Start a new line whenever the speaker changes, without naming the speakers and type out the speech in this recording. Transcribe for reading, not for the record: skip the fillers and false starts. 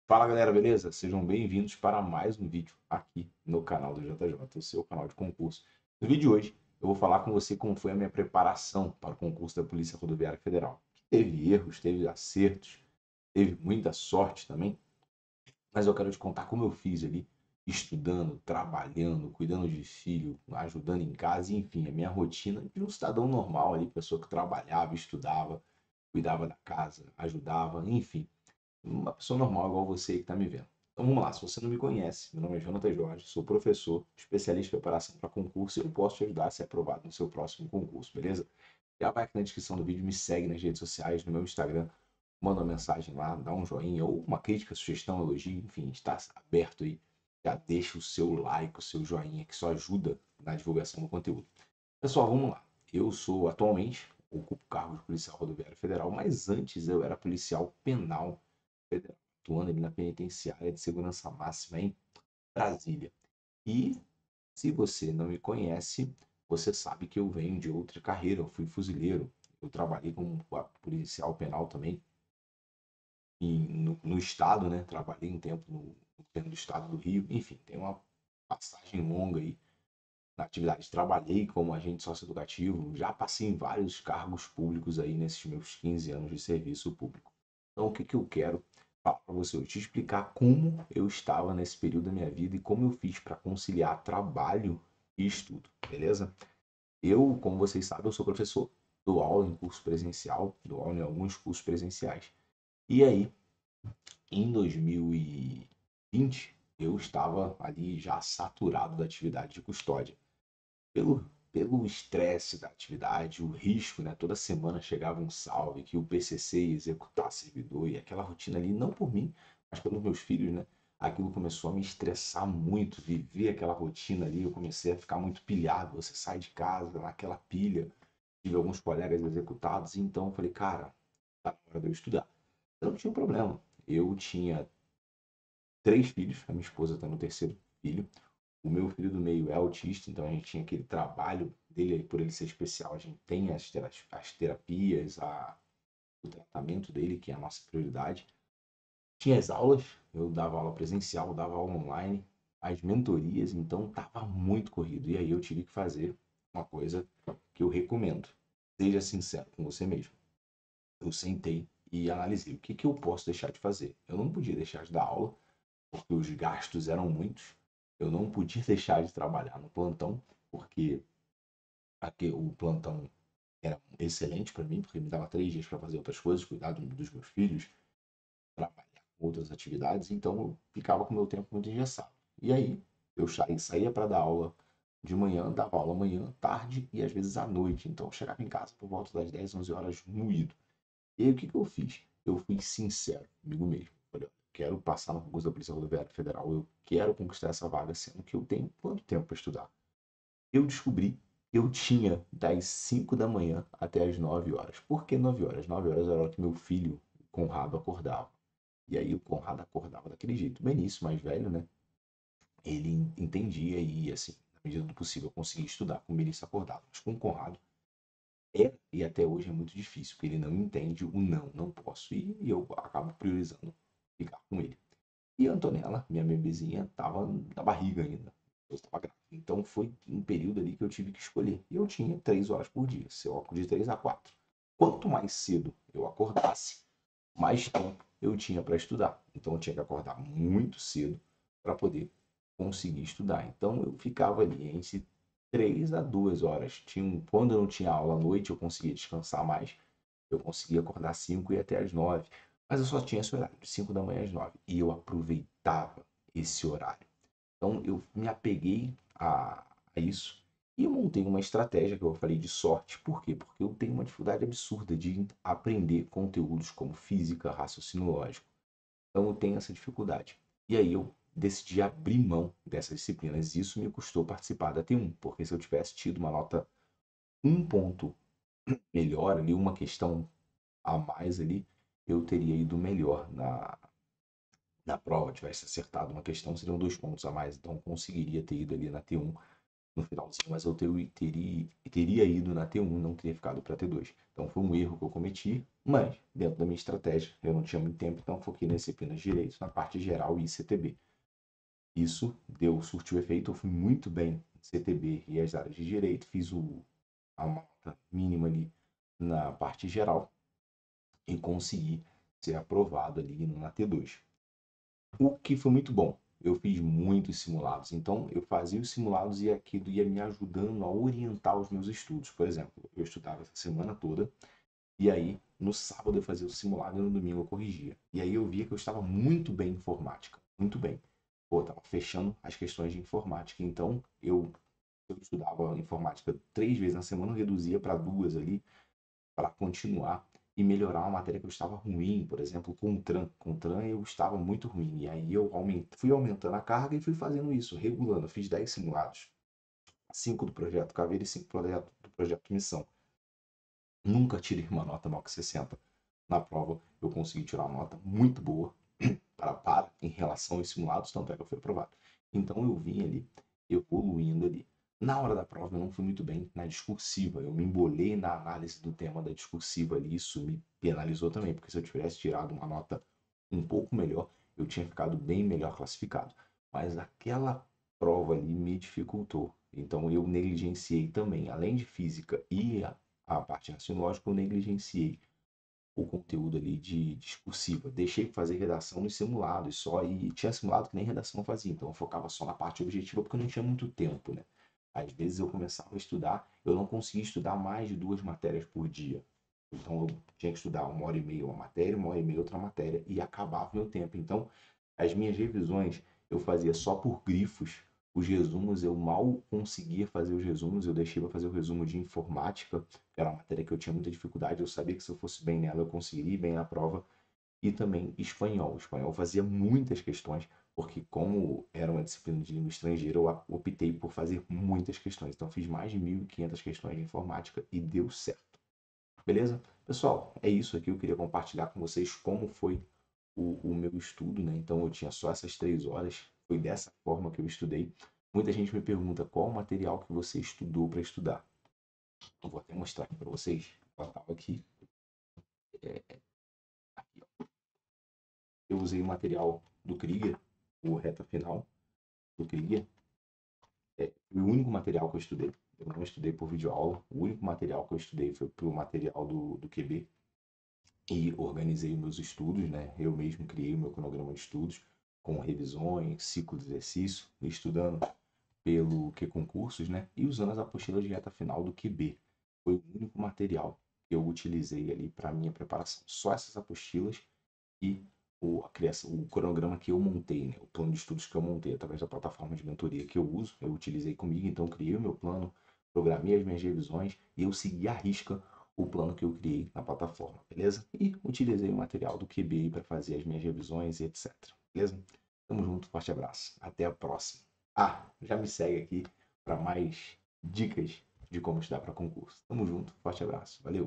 Fala galera, beleza? Sejam bem-vindos para mais um vídeo aqui no canal do JJ, o seu canal de concurso. No vídeo de hoje, eu vou falar com você como foi a minha preparação para o concurso da Polícia Rodoviária Federal. Teve erros, teve acertos, teve muita sorte também, mas eu quero te contar como eu fiz ali, estudando, trabalhando, cuidando de filho, ajudando em casa, enfim, a minha rotina de um cidadão normal ali, pessoa que trabalhava, estudava, cuidava da casa, ajudava, enfim uma pessoa normal igual você que está me vendo. Então vamos lá, se você não me conhece, meu nome é Jonathan Jorge, sou professor, especialista em preparação para concurso e eu posso te ajudar a ser aprovado no seu próximo concurso, beleza? Já vai aqui na descrição do vídeo, me segue nas redes sociais, no meu Instagram, manda uma mensagem lá, dá um joinha ou uma crítica, sugestão, elogio, enfim, está aberto aí. Já deixa o seu like, o seu joinha, que só ajuda na divulgação do conteúdo. Pessoal, vamos lá. Eu sou atualmente, ocupo o cargo de policial rodoviário federal, mas antes eu era policial penal federal, atuando ali na penitenciária de segurança máxima em Brasília. E se você não me conhece, você sabe que eu venho de outra carreira, eu fui fuzileiro, eu trabalhei como policial penal também e no estado, né? Trabalhei um tempo no governo do estado do Rio, enfim, tem uma passagem longa aí na atividade. Trabalhei como agente socioeducativo, já passei em vários cargos públicos aí nesses meus 15 anos de serviço público. Então, o que que eu quero falar para você hoje? Te explicar como eu estava nesse período da minha vida e como eu fiz para conciliar trabalho e estudo, beleza? Eu, como vocês sabem, eu sou professor, dou aula em curso presencial, dou aula em alguns cursos presenciais. E aí, em 2020, eu estava ali já saturado da atividade de custódia pelo estresse da atividade, o risco, né? Toda semana chegava um salve que o PCC ia executar servidor e aquela rotina ali, não por mim, mas pelos meus filhos, né? Aquilo começou a me estressar muito, viver aquela rotina ali, eu comecei a ficar muito pilhado. Você sai de casa naquela pilha, tive alguns colegas executados, então eu falei, cara, tá na hora de eu estudar. Então não tinha um problema. Eu tinha 3 filhos, a minha esposa está no terceiro filho. O meu filho do meio é autista, então a gente tinha aquele trabalho dele, por ele ser especial, a gente tem as terapias, o tratamento dele, que é a nossa prioridade. Tinha as aulas, eu dava aula presencial, dava aula online, as mentorias, então estava muito corrido. E aí eu tive que fazer uma coisa que eu recomendo. Seja sincero com você mesmo. Eu sentei e analisei o que, que eu posso deixar de fazer. Eu não podia deixar de dar aula, porque os gastos eram muitos. Eu não podia deixar de trabalhar no plantão, porque aqui o plantão era excelente para mim, porque me dava 3 dias para fazer outras coisas, cuidar dos meus filhos, trabalhar com outras atividades, então eu ficava com o meu tempo muito engessado. E aí eu saía para dar aula de manhã, dava aula manhã, tarde e às vezes à noite. Então eu chegava em casa por volta das 10, 11 horas moído. E aí o que, que eu fiz? Eu fui sincero comigo mesmo. Olha, eu quero passar no concurso da Polícia Rodoviária Federal, eu quero conquistar essa vaga, sendo que eu tenho quanto tempo para estudar? Eu descobri que eu tinha das 5 da manhã até as 9 horas. Por que 9 horas? 9 horas era a hora que meu filho, Conrado, acordava. E aí o Conrado acordava daquele jeito. O Benício, mais velho, né? Ele entendia e, assim, na medida do possível, eu conseguia estudar com o Benício acordado. Mas com o Conrado, e até hoje é muito difícil, porque ele não entende o não, não posso. E eu acabo priorizando ficar com ele. E a Antonella, minha bebezinha, estava na barriga ainda. Eu estava grávida. Então foi um período ali que eu tive que escolher. E eu tinha 3 horas por dia, se eu de 3 a 4. Quanto mais cedo eu acordasse, mais tempo eu tinha para estudar. Então eu tinha que acordar muito cedo para poder conseguir estudar. Então eu ficava ali entre 3 a 2 horas. Quando eu não tinha aula à noite, eu conseguia descansar mais. Eu conseguia acordar às 5 e ir até às 9. Mas eu só tinha esse horário, de 5 da manhã às 9. E eu aproveitava esse horário. Então eu me apeguei a isso e eu montei uma estratégia que eu falei de sorte. Por quê? Porque eu tenho uma dificuldade absurda de aprender conteúdos como física, raciocínio lógico. Então eu tenho essa dificuldade. E aí eu decidi abrir mão dessas disciplinas. Isso me custou participar da T1, porque se eu tivesse tido uma nota um ponto melhor ali, uma questão a mais ali, eu teria ido melhor na prova, tivesse acertado uma questão, seriam 2 pontos a mais, então conseguiria ter ido ali na T1 no finalzinho, mas eu teria ido na T1, não teria ficado para T2. Então foi um erro que eu cometi, mas dentro da minha estratégia, eu não tinha muito tempo, então foquei nesse apenas direito, na parte geral e CTB. Isso surtiu efeito, eu fui muito bem em CTB e as áreas de direito, fiz a nota mínima ali na parte geral e consegui ser aprovado ali na T2. O que foi muito bom. Eu fiz muitos simulados, então eu fazia os simulados e aquilo ia me ajudando a orientar os meus estudos. Por exemplo, eu estudava essa semana toda e aí no sábado eu fazia o simulado e no domingo eu corrigia. E aí eu via que eu estava muito bem em informática, muito bem. Pô, estava fechando as questões de informática, então eu estudava informática 3 vezes na semana, eu reduzia para 2 ali para continuar e melhorar uma matéria que eu estava ruim, por exemplo, Contran. Contran eu estava muito ruim. E aí eu fui aumentando a carga e fui fazendo isso, regulando. Eu fiz 10 simulados. 5 do projeto Caveira e 5 do projeto Missão. Nunca tirei uma nota maior que 60. Na prova eu consegui tirar uma nota muito boa para em relação aos simulados, tanto é que eu fui aprovado. Então eu vim ali, evoluindo ali. Na hora da prova eu não fui muito bem na discursiva, eu me embolei na análise do tema da discursiva ali, isso me penalizou também, porque se eu tivesse tirado uma nota um pouco melhor, eu tinha ficado bem melhor classificado. Mas aquela prova ali me dificultou, então eu negligenciei também, além de física e a parte raciológica, eu negligenciei o conteúdo ali de discursiva. Deixei de fazer redação nos simulados só, e tinha simulado que nem redação eu fazia, então eu focava só na parte objetiva porque eu não tinha muito tempo, né? Às vezes eu começava a estudar, eu não conseguia estudar mais de 2 matérias por dia. Então eu tinha que estudar 1h30 uma matéria, 1h30 outra matéria, e acabava o meu tempo. Então, as minhas revisões eu fazia só por grifos. Os resumos eu mal conseguia fazer os resumos, eu deixei para fazer o resumo de informática, que era uma matéria que eu tinha muita dificuldade, eu sabia que se eu fosse bem nela eu conseguiria ir bem na prova, e também espanhol. Espanhol fazia muitas questões, porque como era uma disciplina de língua estrangeira, eu optei por fazer muitas questões. Então fiz mais de 1.500 questões de informática e deu certo. Beleza? Pessoal, é isso aqui, eu queria compartilhar com vocês como foi o meu estudo, né? Então eu tinha só essas 3 horas, foi dessa forma que eu estudei. Muita gente me pergunta qual o material que você estudou para estudar. Eu vou até mostrar aqui para vocês. Ela estava aqui. Aqui, ó. Eu usei o material do Krieger, o reta final do Krieger. Foi o único material que eu estudei. Eu não estudei por videoaula. O único material que eu estudei foi pelo material do QB. E organizei meus estudos, né? Eu mesmo criei o meu cronograma de estudos com revisões, ciclo de exercício, estudando pelo Q-Concursos, né? E usando as apostilas de reta final do QB. Foi o único material que eu utilizei ali para minha preparação. Só essas apostilas e a criação, o cronograma que eu montei, né? O plano de estudos que eu montei através da plataforma de mentoria que eu uso, eu utilizei comigo, então eu criei o meu plano, programei as minhas revisões e eu segui à risca o plano que eu criei na plataforma, beleza? E utilizei o material do QB para fazer as minhas revisões e etc. Beleza? Tamo junto, forte abraço. Até a próxima. Ah, já me segue aqui para mais dicas de como estudar para concurso. Tamo junto, forte abraço. Valeu!